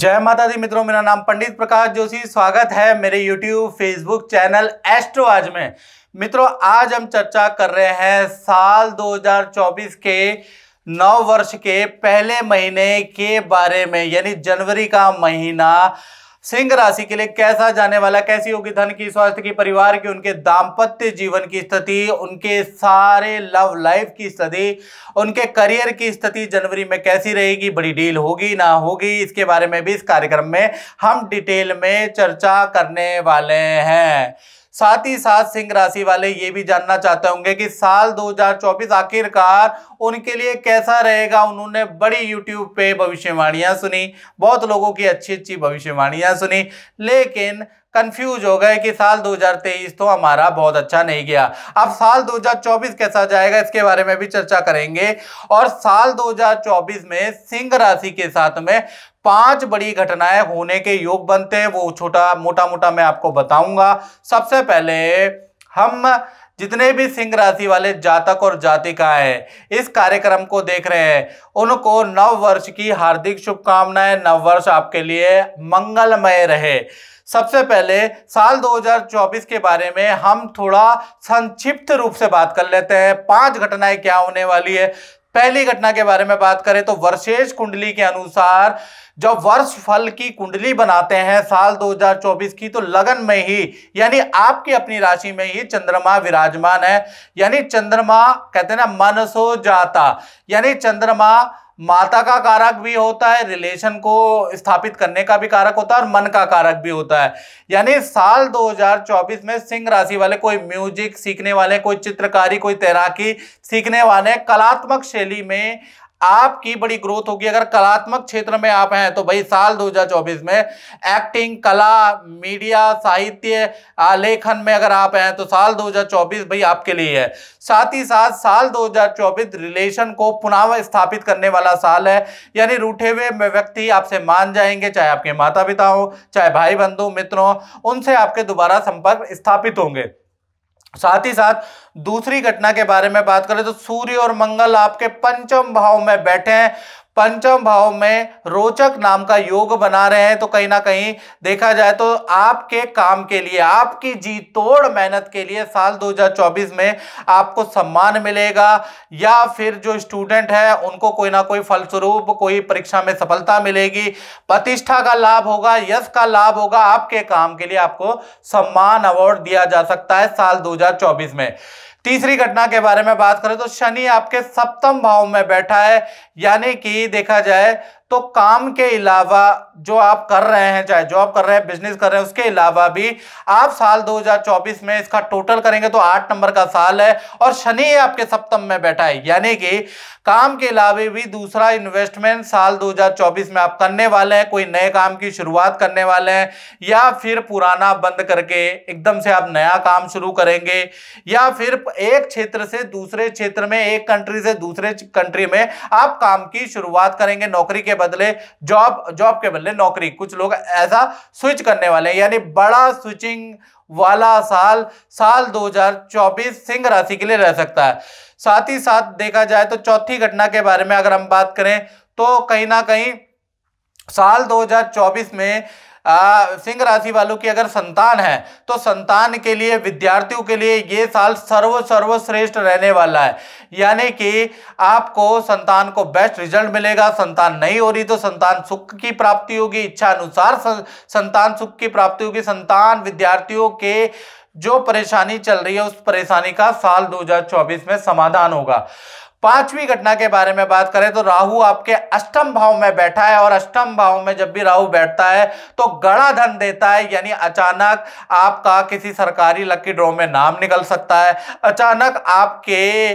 जय माता दी मित्रों, मेरा नाम पंडित प्रकाश जोशी। स्वागत है मेरे YouTube फेसबुक चैनल एस्ट्रो आज में। मित्रों, आज हम चर्चा कर रहे हैं साल 2024 के नव वर्ष के पहले महीने के बारे में, यानी जनवरी का महीना सिंह राशि के लिए कैसा जाने वाला, कैसी होगी धन की, स्वास्थ्य की, परिवार की, उनके दाम्पत्य जीवन की स्थिति, उनके सारे लव लाइफ की स्थिति, उनके करियर की स्थिति जनवरी में कैसी रहेगी, बड़ी डील होगी ना होगी, इसके बारे में भी इस कार्यक्रम में हम डिटेल में चर्चा करने वाले हैं। साथ ही साथ सिंह राशि वाले ये भी जानना चाहते होंगे कि साल 2024 आखिरकार उनके लिए कैसा रहेगा। उन्होंने बड़ी YouTube पे भविष्यवाणियां सुनी, बहुत लोगों की अच्छी अच्छी भविष्यवाणियां सुनी, लेकिन कंफ्यूज हो गए कि साल 2023 तो हमारा बहुत अच्छा नहीं गया। अब साल 2024 कैसा जाएगा, इसके बारे में भी चर्चा करेंगे। और साल 2024 में सिंह राशि के साथ में 5 बड़ी घटनाएं होने के योग बनते हैं, वो मोटा मोटा मैं आपको बताऊंगा। सबसे पहले हम जितने भी सिंह राशि वाले जातक और जातिकाएं इस कार्यक्रम को देख रहे हैं, उनको नव वर्ष की हार्दिक शुभकामनाएं। नव वर्ष आपके लिए मंगलमय रहे। सबसे पहले साल 2024 के बारे में हम थोड़ा संक्षिप्त रूप से बात कर लेते हैं। 5 घटनाएं क्या होने वाली है। पहली घटना के बारे में बात करें तो वर्षेश कुंडली के अनुसार जब वर्ष फल की कुंडली बनाते हैं साल 2024 की, तो लगन में ही यानी आपकी अपनी राशि में ही चंद्रमा विराजमान है। यानी चंद्रमा कहते हैं ना मनसो जाता, यानी चंद्रमा माता का कारक भी होता है, रिलेशन को स्थापित करने का भी कारक होता है और मन का कारक भी होता है। यानी साल 2024 में सिंह राशि वाले, कोई म्यूजिक सीखने वाले, कोई चित्रकारी, कोई तैराकी सीखने वाले, कलात्मक शैली में आपकी बड़ी ग्रोथ होगी। अगर कलात्मक क्षेत्र में आप हैं तो भाई साल 2024 में एक्टिंग, कला, मीडिया, साहित्य, लेखन में अगर आप हैं तो साल 2024 भाई आपके लिए है। साथ ही साथ साल 2024 रिलेशन को पुनः स्थापित करने वाला साल है। यानी रूठे हुए व्यक्ति आपसे मान जाएंगे, चाहे आपके माता पिता हो, चाहे भाई बंधु मित्र हो, उनसे आपके दोबारा संपर्क स्थापित होंगे। साथ ही साथ दूसरी घटना के बारे में बात करें तो सूर्य और मंगल आपके पंचम भाव में बैठे हैं। पंचम भाव में रोचक नाम का योग बना रहे हैं, तो कहीं ना कहीं देखा जाए तो आपके काम के लिए, आपकी जी तोड़ मेहनत के लिए साल 2024 में आपको सम्मान मिलेगा, या फिर जो स्टूडेंट है उनको कोई ना कोई फलस्वरूप कोई परीक्षा में सफलता मिलेगी, प्रतिष्ठा का लाभ होगा, यश का लाभ होगा। आपके काम के लिए आपको सम्मान अवार्ड दिया जा सकता है साल 2024 में। तीसरी घटना के बारे में बात करें तो शनि आपके सप्तम भाव में बैठा है। यानी कि देखा जाए तो काम के अलावा जो आप कर रहे हैं, चाहे जॉब कर रहे हैं, बिजनेस कर रहे हैं, उसके अलावा भी आप साल 2024 में इसका टोटल करेंगे तो 8 नंबर का साल है और शनि आपके सप्तम में बैठा है। यानी कि काम के अलावा भी दूसरा इन्वेस्टमेंट साल 2024 में आप करने वाले हैं। कोई नए काम की शुरुआत करने वाले हैं, या फिर पुराना बंद करके एकदम से आप नया काम शुरू करेंगे, या फिर एक क्षेत्र से दूसरे क्षेत्र में, एक कंट्री से दूसरे कंट्री में आप काम की शुरुआत करेंगे। नौकरी के बदले जॉब के बदले नौकरी, कुछ लोग ऐसा स्विच करने वाले हैं। यानी बड़ा स्विचिंग वाला साल 2024 सिंह राशि के लिए रह सकता है। साथ ही साथ देखा जाए तो चौथी घटना के बारे में अगर हम बात करें तो कहीं ना कहीं साल 2024 में सिंह राशि वालों की अगर संतान है तो संतान के लिए, विद्यार्थियों के लिए ये साल सर्वश्रेष्ठ रहने वाला है। यानी कि आपको संतान को बेस्ट रिजल्ट मिलेगा। संतान नहीं हो रही तो संतान सुख की प्राप्ति होगी, इच्छा अनुसार संतान सुख की प्राप्ति होगी। संतान विद्यार्थियों के जो परेशानी चल रही है उस परेशानी का साल 2024 में समाधान होगा। पांचवी घटना के बारे में बात करें तो राहु आपके अष्टम भाव में बैठा है, और अष्टम भाव में जब भी राहु बैठता है तो गड़ा धन देता है। यानी अचानक आपका किसी सरकारी लकी ड्रॉ में नाम निकल सकता है, अचानक आपके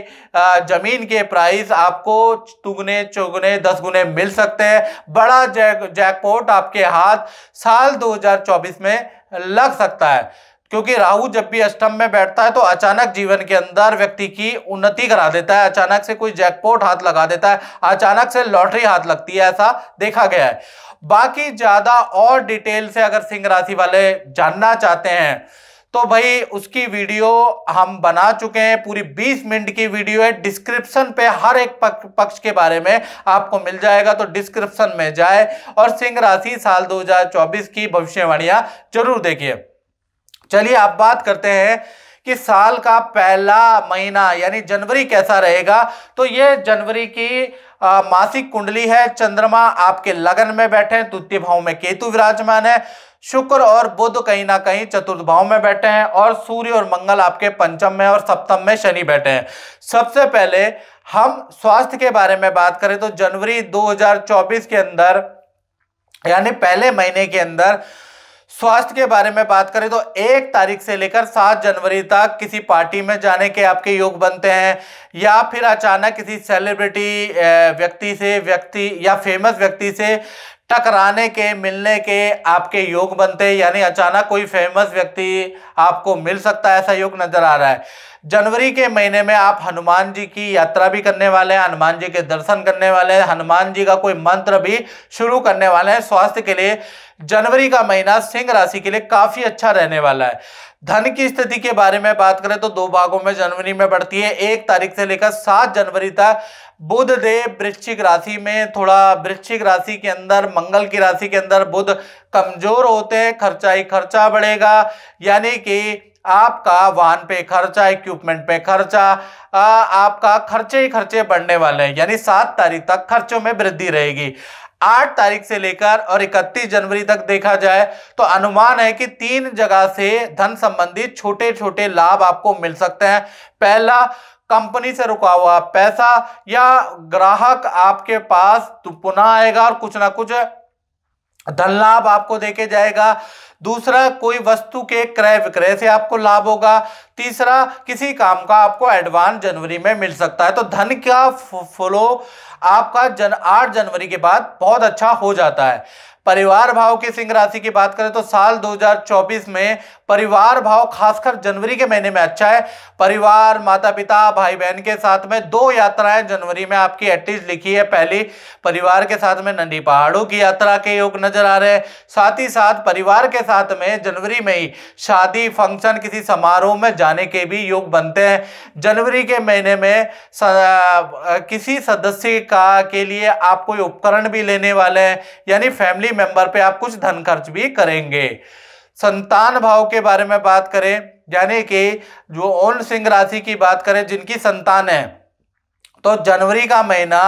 जमीन के प्राइस आपको दुगने चौगुने 10 गुने मिल सकते हैं। बड़ा जैकपॉट आपके हाथ साल 2024 में लग सकता है, क्योंकि राहु जब भी अष्टम में बैठता है तो अचानक जीवन के अंदर व्यक्ति की उन्नति करा देता है, अचानक से कोई जैकपॉट हाथ लगा देता है, अचानक से लॉटरी हाथ लगती है, ऐसा देखा गया है। बाकी ज्यादा और डिटेल से अगर सिंह राशि वाले जानना चाहते हैं तो भाई उसकी वीडियो हम बना चुके हैं, पूरी 20 मिनट की वीडियो है। डिस्क्रिप्शन पे हर एक पक्ष के बारे में आपको मिल जाएगा, तो डिस्क्रिप्शन में जाए और सिंह राशि साल 2024 की भविष्यवाणियां जरूर देखिए। चलिए आप बात करते हैं कि साल का पहला महीना यानी जनवरी कैसा रहेगा। तो ये जनवरी की मासिक कुंडली है। चंद्रमा आपके लगन में बैठे हैं, द्वितीय भाव में केतु विराजमान है, शुक्र और बुध कहीं ना कहीं चतुर्थ भाव में बैठे हैं, और सूर्य और मंगल आपके पंचम में और सप्तम में शनि बैठे हैं। सबसे पहले हम स्वास्थ्य के बारे में बात करें तो जनवरी 2024 के अंदर यानी पहले महीने के अंदर स्वास्थ्य के बारे में बात करें तो 1 तारीख से लेकर 7 जनवरी तक किसी पार्टी में जाने के आपके योग बनते हैं, या फिर अचानक किसी सेलिब्रिटी व्यक्ति या फेमस व्यक्ति से टकराने के, मिलने के आपके योग बनते हैं, यानी अचानक कोई फेमस व्यक्ति आपको मिल सकता है, ऐसा योग नजर आ रहा है। जनवरी के महीने में आप हनुमान जी की यात्रा भी करने वाले हैं, हनुमान जी के दर्शन करने वाले हैं, हनुमान जी का कोई मंत्र भी शुरू करने वाले हैं। स्वास्थ्य के लिए जनवरी का महीना सिंह राशि के लिए काफी अच्छा रहने वाला है। धन की स्थिति के बारे में बात करें तो 2 भागों में जनवरी में बढ़ती है। 1 तारीख से लेकर 7 जनवरी तक बुध देव वृश्चिक राशि में, थोड़ा वृश्चिक राशि के अंदर, मंगल की राशि के अंदर बुध कमजोर होते हैं, खर्चा ही खर्चा बढ़ेगा, यानी कि आपका वाहन पे खर्चा, इक्विपमेंट पे खर्चा, आपका खर्चे ही खर्चे बढ़ने वाले हैं, यानी 7 तारीख तक खर्चों में वृद्धि रहेगी। 8 तारीख से लेकर और 31 जनवरी तक देखा जाए तो अनुमान है कि 3 जगह से धन संबंधी छोटे छोटे लाभ आपको मिल सकते हैं। पहला, कंपनी से रुका हुआ पैसा या ग्राहक आपके पास तो पुनः आएगा और कुछ ना कुछ धन लाभ आपको देके जाएगा। दूसरा, कोई वस्तु के क्रय विक्रय से आपको लाभ होगा। तीसरा, किसी काम का आपको एडवांस जनवरी में मिल सकता है। तो धन का फ्लो आपका 8 जनवरी के बाद बहुत अच्छा हो जाता है। परिवार भाव की सिंह राशि की बात करें तो साल 2024 में परिवार भाव खासकर जनवरी के महीने में अच्छा है। परिवार, माता पिता, भाई बहन के साथ में 2 यात्राएं जनवरी में आपकी एटलीस्ट लिखी है। पहली, परिवार के साथ में नंदी पहाड़ों की यात्रा के योग नजर आ रहे हैं। साथ ही साथ परिवार के साथ में जनवरी में ही शादी, फंक्शन, किसी समारोह में जाने के भी योग बनते हैं। जनवरी के महीने में किसी सदस्य के लिए आप कोई उपकरण भी लेने वाले हैं, यानी फैमिली मेंबर पे आप कुछ धन खर्च भी करेंगे। संतान भाव के बारे में बात करें, यानी कि जो ओन सिंह राशि की बात करें जिनकी संतान है, तो जनवरी का महीना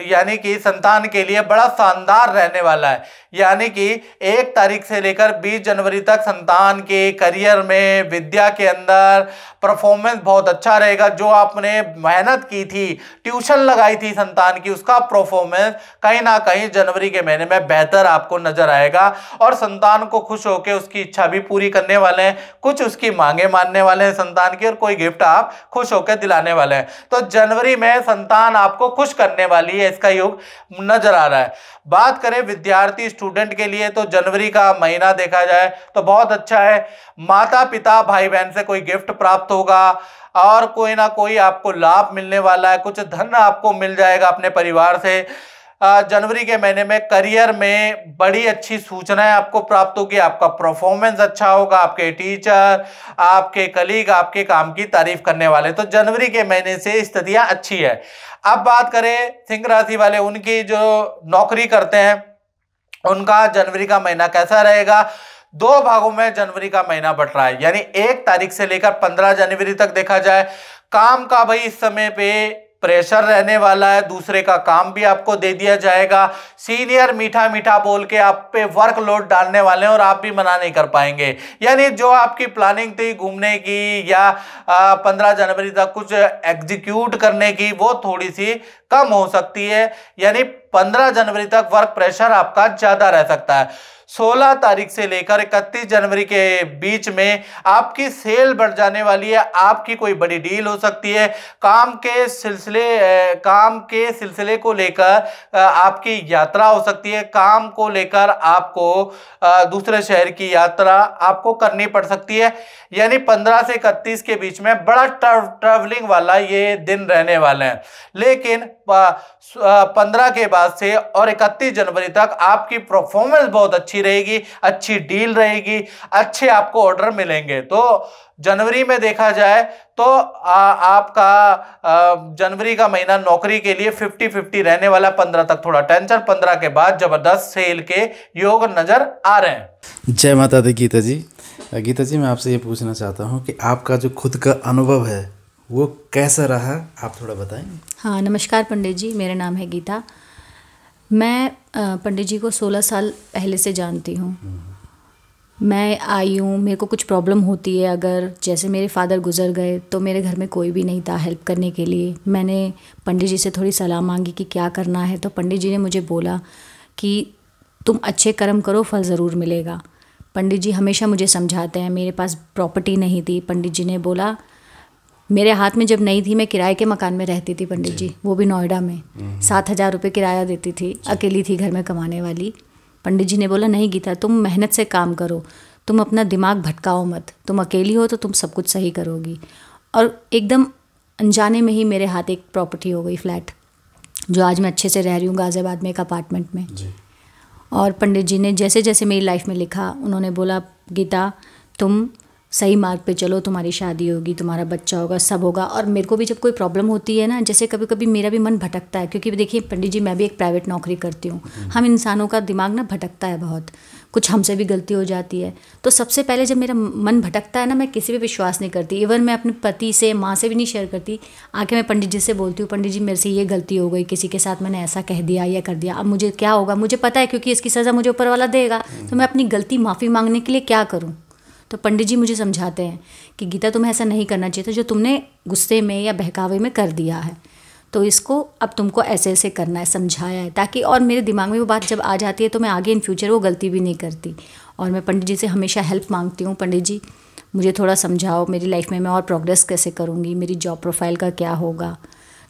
यानी कि संतान के लिए बड़ा शानदार रहने वाला है। यानी कि 1 तारीख से लेकर 20 जनवरी तक संतान के करियर में, विद्या के अंदर परफॉर्मेंस बहुत अच्छा रहेगा। जो आपने मेहनत की थी, ट्यूशन लगाई थी संतान की, उसका परफॉर्मेंस कहीं ना कहीं जनवरी के महीने में बेहतर आपको नजर आएगा, और संतान को खुश होकर उसकी इच्छा भी पूरी करने वाले हैं, कुछ उसकी मांगे मानने वाले हैं संतान की, और कोई गिफ्ट आप खुश होकर दिलाने वाले हैं। तो जनवरी में संतान आपको खुश करने वाली है, इसका योग नजर आ रहा है। बात करें विद्यार्थी स्टूडेंट के लिए तो जनवरी का महीना देखा जाए तो बहुत अच्छा है। माता पिता, भाई बहन से कोई गिफ्ट प्राप्त होगा, और कोई ना कोई आपको लाभ मिलने वाला है, कुछ धन आपको मिल जाएगा अपने परिवार से। जनवरी के महीने में करियर में बड़ी अच्छी सूचनाएं आपको प्राप्त होगी, आपका परफॉर्मेंस अच्छा होगा, आपके टीचर, आपके कलीग आपके काम की तारीफ करने वाले। तो जनवरी के महीने से स्थितियां अच्छी है। अब बात करें सिंह राशि वाले, उनकी जो नौकरी करते हैं उनका जनवरी का महीना कैसा रहेगा। 2 भागों में जनवरी का महीना बट रहा है, यानी 1 तारीख से लेकर 15 जनवरी तक देखा जाए। काम का भाई इस समय पे प्रेशर रहने वाला है, दूसरे का काम भी आपको दे दिया जाएगा। सीनियर मीठा मीठा बोल के आप पे वर्कलोड डालने वाले हैं और आप भी मना नहीं कर पाएंगे। यानी जो आपकी प्लानिंग थी घूमने की या 15 जनवरी तक कुछ एग्जीक्यूट करने की, वो थोड़ी सी कम हो सकती है। यानी 15 जनवरी तक वर्क प्रेशर आपका ज्यादा रह सकता है। 16 तारीख से लेकर 31 जनवरी के बीच में आपकी सेल बढ़ जाने वाली है, आपकी कोई बड़ी डील हो सकती है। काम के सिलसिले को लेकर आपकी यात्रा हो सकती है, काम को लेकर आपको दूसरे शहर की यात्रा आपको करनी पड़ सकती है। यानी 15 से 31 के बीच में बड़ा ट्रैवलिंग वाला ये दिन रहने वाले हैं। लेकिन 15 के बाद से और 31 जनवरी तक आपकी परफॉर्मेंस बहुत अच्छी रहेगी, अच्छी डील रहेगी, अच्छे आपको ऑर्डर मिलेंगे। तो जनवरी में देखा जाए तो आपका जनवरी का महीना नौकरी के लिए 50-50 रहने वाला। 15 तक थोड़ा टेंशन, 15 के बाद जबरदस्त सेल के योग नजर आ रहे हैं। जय माता दी गीता जी। गीता जी, मैं आपसे ये पूछना चाहता हूँ कि आपका जो खुद का अनुभव है वो कैसा रहा, आप थोड़ा बताएं। हाँ, नमस्कार पंडित जी, मेरा नाम है गीता। मैं पंडित जी को 16 साल पहले से जानती हूँ। मैं आई हूँ, मेरे को कुछ प्रॉब्लम होती है, अगर जैसे मेरे फादर गुजर गए तो मेरे घर में कोई भी नहीं था हेल्प करने के लिए। मैंने पंडित जी से थोड़ी सलाह मांगी कि क्या करना है, तो पंडित जी ने मुझे बोला कि तुम अच्छे कर्म करो, फल ज़रूर मिलेगा। पंडित जी हमेशा मुझे समझाते हैं। मेरे पास प्रॉपर्टी नहीं थी, पंडित जी ने बोला, मेरे हाथ में जब नहीं थी, मैं किराए के मकान में रहती थी पंडित जी, वो भी नोएडा में। 7,000 रुपये किराया देती थी, अकेली थी घर में कमाने वाली। पंडित जी ने बोला, नहीं गीता, तुम मेहनत से काम करो, तुम अपना दिमाग भटकाओ मत, तुम अकेली हो तो तुम सब कुछ सही करोगी। और एकदम अनजाने में ही मेरे हाथ एक प्रॉपर्टी हो गई, फ्लैट, जो आज मैं अच्छे से रह रही हूँ गाज़ियाबाद में एक अपार्टमेंट में। और पंडित जी ने जैसे जैसे मेरी लाइफ में लिखा, उन्होंने बोला, गीता तुम सही मार्ग पे चलो, तुम्हारी शादी होगी, तुम्हारा बच्चा होगा, सब होगा। और मेरे को भी जब कोई प्रॉब्लम होती है ना, जैसे कभी कभी मेरा भी मन भटकता है, क्योंकि देखिए पंडित जी, मैं भी एक प्राइवेट नौकरी करती हूँ। हम इंसानों का दिमाग ना भटकता है बहुत, कुछ हमसे भी गलती हो जाती है। तो सबसे पहले जब मेरा मन भटकता है ना, मैं किसी पे विश्वास नहीं करती। इवन मैं अपने पति से, माँ से भी नहीं शेयर करती। आके मैं पंडित जी से बोलती हूँ, पंडित जी मेरे से ये गलती हो गई, किसी के साथ मैंने ऐसा कह दिया या कर दिया, अब मुझे क्या होगा, मुझे पता है क्योंकि इसकी सज़ा मुझे ऊपर वाला देगा, तो मैं अपनी गलती माफ़ी मांगने के लिए क्या करूँ। तो पंडित जी मुझे समझाते हैं कि गीता तुम्हें ऐसा नहीं करना चाहिए था, जो तुमने गुस्से में या बहकावे में कर दिया है, तो इसको अब तुमको ऐसे ऐसे करना है, समझाया है, ताकि और मेरे दिमाग में वो बात जब आ जाती है तो मैं आगे इन फ्यूचर वो गलती भी नहीं करती। और मैं पंडित जी से हमेशा हेल्प मांगती हूँ, पंडित जी मुझे थोड़ा समझाओ, मेरी लाइफ में मैं और प्रोग्रेस कैसे करूँगी, मेरी जॉब प्रोफाइल का क्या होगा।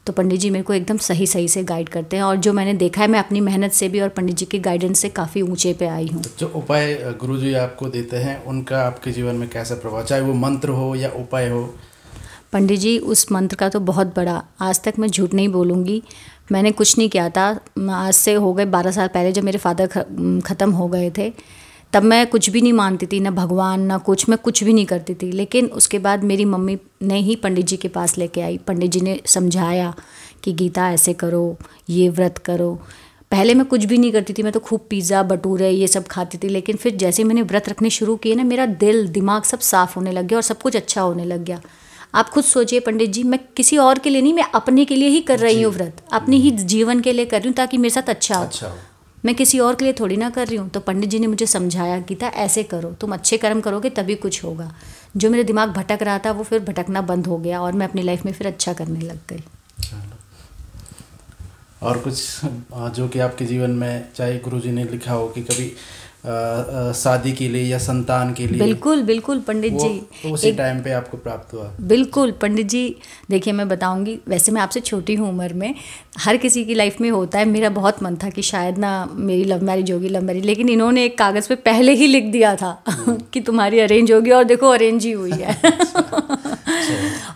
तो पंडित जी मेरे को एकदम सही से गाइड करते हैं। और जो मैंने देखा है, मैं अपनी मेहनत से भी और पंडित जी की गाइडेंस से काफ़ी ऊंचे पे आई हूँ। जो उपाय गुरुजी आपको देते हैं, उनका आपके जीवन में कैसा प्रभाव, चाहे वो मंत्र हो या उपाय हो? पंडित जी, उस मंत्र का तो बहुत बड़ा, आज तक मैं झूठ नहीं बोलूँगी, मैंने कुछ नहीं किया था। आज से हो गए 12 साल पहले, जब मेरे फादर ख़त्म हो गए थे, तब मैं कुछ भी नहीं मानती थी, ना भगवान ना कुछ, मैं कुछ भी नहीं करती थी। लेकिन उसके बाद मेरी मम्मी ने ही पंडित जी के पास लेके आई। पंडित जी ने समझाया कि गीता ऐसे करो, ये व्रत करो। पहले मैं कुछ भी नहीं करती थी, मैं तो खूब पिज़्ज़ा भटूरे ये सब खाती थी। लेकिन फिर जैसे मैंने व्रत रखने शुरू किए ना, मेरा दिल दिमाग सब साफ़ होने लग गया और सब कुछ अच्छा होने लग गया। आप खुद सोचिए पंडित जी, मैं किसी और के लिए नहीं, मैं अपने के लिए ही कर रही हूँ व्रत, अपने ही जीवन के लिए कर रही हूँ, ताकि मेरे साथ अच्छा हो। मैं किसी और के लिए थोड़ी ना कर रही हूँ। तो पंडित जी ने मुझे समझाया, गीता ऐसे करो, तुम अच्छे कर्म करोगे तभी कुछ होगा। जो मेरे दिमाग भटक रहा था वो फिर भटकना बंद हो गया और मैं अपनी लाइफ में फिर अच्छा करने लग गई। और कुछ जो कि आपके जीवन में, चाहे गुरुजी ने लिखा हो कि कभी शादी के लिए या संतान के लिए? बिल्कुल बिल्कुल पंडित जी, तो उसी टाइम पे आपको प्राप्त हुआ? बिल्कुल पंडित जी, देखिए मैं बताऊंगी, वैसे मैं आपसे छोटी हूँ उम्र में, हर किसी की लाइफ में होता है। मेरा बहुत मन था कि शायद ना मेरी लव मैरिज होगी, लेकिन इन्होंने एक कागज़ पे पहले ही लिख दिया था कि तुम्हारी अरेंज होगी, और देखो अरेंज ही हुई है।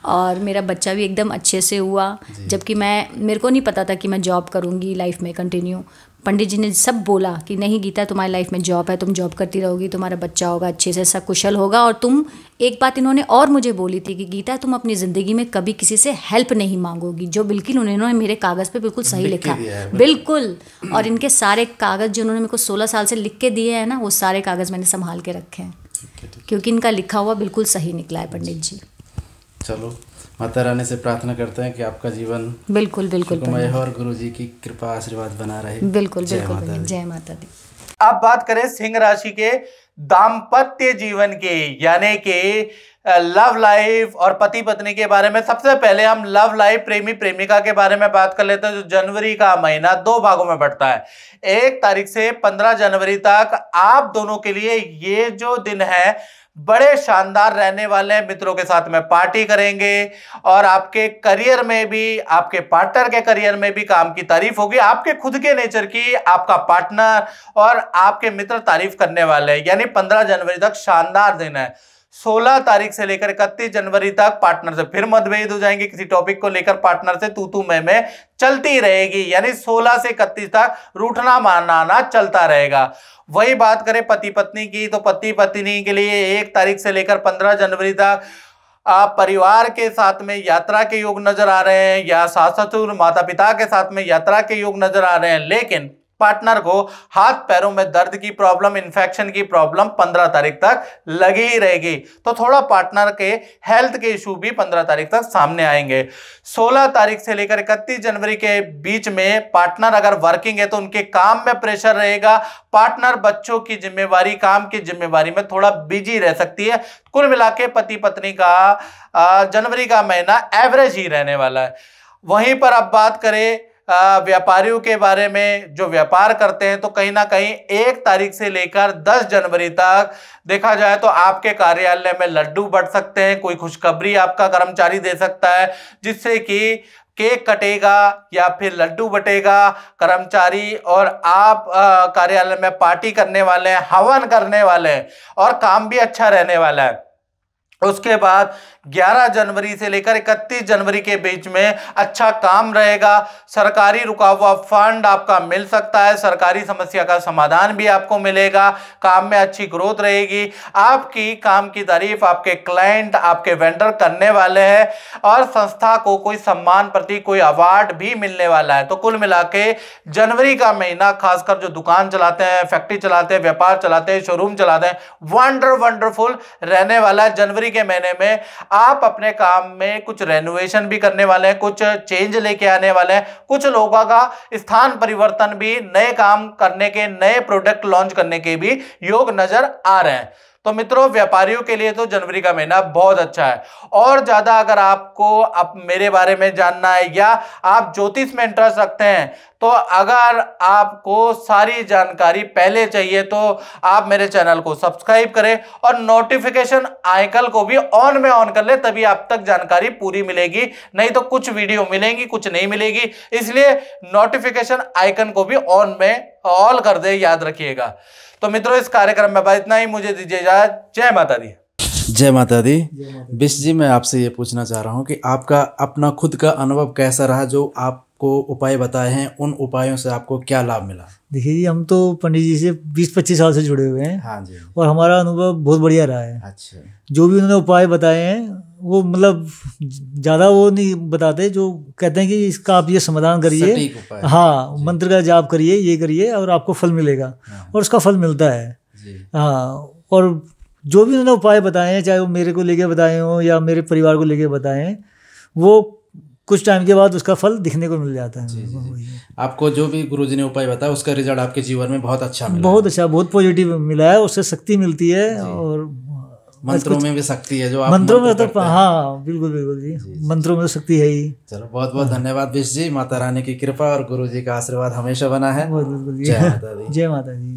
और मेरा बच्चा भी एकदम अच्छे से हुआ, जबकि मेरे को नहीं पता था कि मैं जॉब करूँगी लाइफ में कंटिन्यू। पंडित जी ने सब बोला कि नहीं गीता, तुम्हारी लाइफ में जॉब है, तुम जॉब करती रहोगी, तुम्हारा बच्चा होगा, अच्छे से सकुशल होगा। और तुम, एक बात इन्होंने और मुझे बोली थी कि गीता, तुम अपनी ज़िंदगी में कभी किसी से हेल्प नहीं मांगोगी, जो बिल्कुल उन्होंने मेरे कागज़ पे बिल्कुल सही लिखा, बिल्कुल। और इनके सारे कागज़ जो उन्होंने मेरे को 16 साल से लिख के दिए हैं ना, वो सारे कागज़ मैंने संभाल के रखे हैं, क्योंकि इनका लिखा हुआ बिल्कुल सही निकला है पंडित जी। चलो, माता रानी से प्रार्थना करते हैं कि आपका जीवन बिल्कुल सुखमय हो और गुरुजी की कृपा आशीर्वाद बना रहे। बिल्कुल बिल्कुल, जय माता दी। अब बात करें सिंह राशि के दाम्पत्य जीवन की, यानी कि लव लाइफ और पति पत्नी के बारे में। सबसे पहले हम लव लाइफ, प्रेमी प्रेमिका के बारे में बात कर लेते हैं। जो जनवरी का महीना 2 भागों में बढ़ता है। 1 तारीख से 15 जनवरी तक आप दोनों के लिए ये जो दिन है बड़े शानदार रहने वाले हैं। मित्रों के साथ में पार्टी करेंगे और आपके करियर में भी, आपके पार्टनर के करियर में भी काम की तारीफ होगी, आपके खुद के नेचर की, आपका पार्टनर और आपके मित्र तारीफ करने वाले हैं। यानी 15 जनवरी तक शानदार दिन है। 16 तारीख से लेकर 31 जनवरी तक पार्टनर से फिर मतभेद हो जाएंगे, किसी टॉपिक को लेकर पार्टनर से तू मैं चलती रहेगी, यानी 16 से 31 तक रूठना मानाना चलता रहेगा। वही बात करें पति पत्नी की, तो पति पत्नी के लिए 1 तारीख से लेकर 15 जनवरी तक आप परिवार के साथ में यात्रा के योग नजर आ रहे हैं, या सास ससुर माता पिता के साथ में यात्रा के योग नजर आ रहे हैं, लेकिन पार्टनर को हाथ पैरों में दर्द की प्रॉब्लम, इन्फेक्शन की प्रॉब्लम 15 तारीख तक लगी ही रहेगी। तो थोड़ा पार्टनर के हेल्थ के इशू भी 15 तारीख तक सामने आएंगे। 16 तारीख से लेकर 31 जनवरी के बीच में पार्टनर अगर वर्किंग है तो उनके काम में प्रेशर रहेगा। पार्टनर बच्चों की जिम्मेवारी, काम की जिम्मेवारी में थोड़ा बिजी रह सकती है। कुल मिला के पति पत्नी का जनवरी का महीना एवरेज ही रहने वाला है। वहीं पर अब बात करें व्यापारियों के बारे में, जो व्यापार करते हैं, तो कहीं ना कहीं 1 तारीख से लेकर 10 जनवरी तक देखा जाए तो आपके कार्यालय में लड्डू बंट सकते हैं, कोई खुशखबरी आपका कर्मचारी दे सकता है, जिससे कि केक कटेगा या फिर लड्डू बटेगा कर्मचारी, और आप कार्यालय में पार्टी करने वाले हैं, हवन करने वाले हैं, और काम भी अच्छा रहने वाला है। उसके बाद 11 जनवरी से लेकर 31 जनवरी के बीच में अच्छा काम रहेगा। सरकारी रुका हुआ फंड आपका मिल सकता है, सरकारी समस्या का समाधान भी आपको मिलेगा, काम में अच्छी ग्रोथ रहेगी। आपकी काम की तारीफ आपके क्लाइंट, आपके वेंडर करने वाले हैं, और संस्था को कोई सम्मान प्रति कोई अवार्ड भी मिलने वाला है। तो कुल मिला के जनवरी का महीना, खासकर जो दुकान चलाते हैं, फैक्ट्री चलाते हैं, व्यापार चलाते हैं, शोरूम चलाते हैं, वंडरफुल रहने वाला है। जनवरी के महीने में आप अपने काम में कुछ रेनोवेशन भी करने वाले हैं, कुछ चेंज लेके आने वाले हैं, कुछ लोगों का स्थान परिवर्तन भी, नए काम करने के, नए प्रोडक्ट लॉन्च करने के भी योग नजर आ रहे हैं। तो मित्रों, व्यापारियों के लिए तो जनवरी का महीना बहुत अच्छा है। और ज्यादा अगर आपको अब मेरे बारे में जानना है, या आप ज्योतिष में इंटरेस्ट रखते हैं, तो अगर आपको सारी जानकारी पहले चाहिए तो आप मेरे चैनल को सब्सक्राइब करें और नोटिफिकेशन आइकन को भी ऑन में ऑन कर ले, तभी आप तक जानकारी पूरी मिलेगी। नहीं तो कुछ वीडियो मिलेंगी, कुछ नहीं मिलेगी, इसलिए नोटिफिकेशन आइकन को भी ऑन में ऑल कर दे, याद रखिएगा। तो मित्रों, इस कार्यक्रम में बस इतना ही, मुझे दीजिए इजाजत। जय माता दी। जय माता दी। बिश जी, मैं आपसे ये पूछना चाह रहा हूँ कि आपका अपना खुद का अनुभव कैसा रहा, जो आपको उपाय बताए हैं, उन उपायों से आपको क्या लाभ मिला? देखिए जी, हम तो पंडित जी से 20-25 साल से जुड़े हुए हैं। हाँ जी। और हमारा अनुभव बहुत बढ़िया रहा है। अच्छा। जो भी उन्होंने उपाय बताए हैं वो मतलब ज़्यादा वो नहीं बताते, जो कहते हैं कि इसका आप ये समाधान करिए, हाँ, मंत्र का जाप करिए, ये करिए और आपको फल मिलेगा। हाँ। और उसका फल मिलता है। हाँ। और जो भी उन्होंने उपाय बताए हैं, चाहे वो मेरे को लेके बताए हों या मेरे परिवार को लेके बताए हैं, वो कुछ टाइम के बाद उसका फल दिखने को मिल जाता है। जी। आपको जो भी गुरुजी ने उपाय बताया उसका रिजल्ट आपके जीवन में बहुत अच्छा मिला? बहुत अच्छा, बहुत पॉजिटिव मिला है। उससे शक्ति मिलती है, और मंत्रों में भी शक्ति है, जो आप मंत्रों में तो हाँ, बिल्कुल जी, मंत्रों में तो शक्ति है ही। चलो, बहुत बहुत धन्यवाद बिश जी। माता रानी की कृपा और गुरु जी का आशीर्वाद हमेशा बना है। जय माता दी। जय माता दी।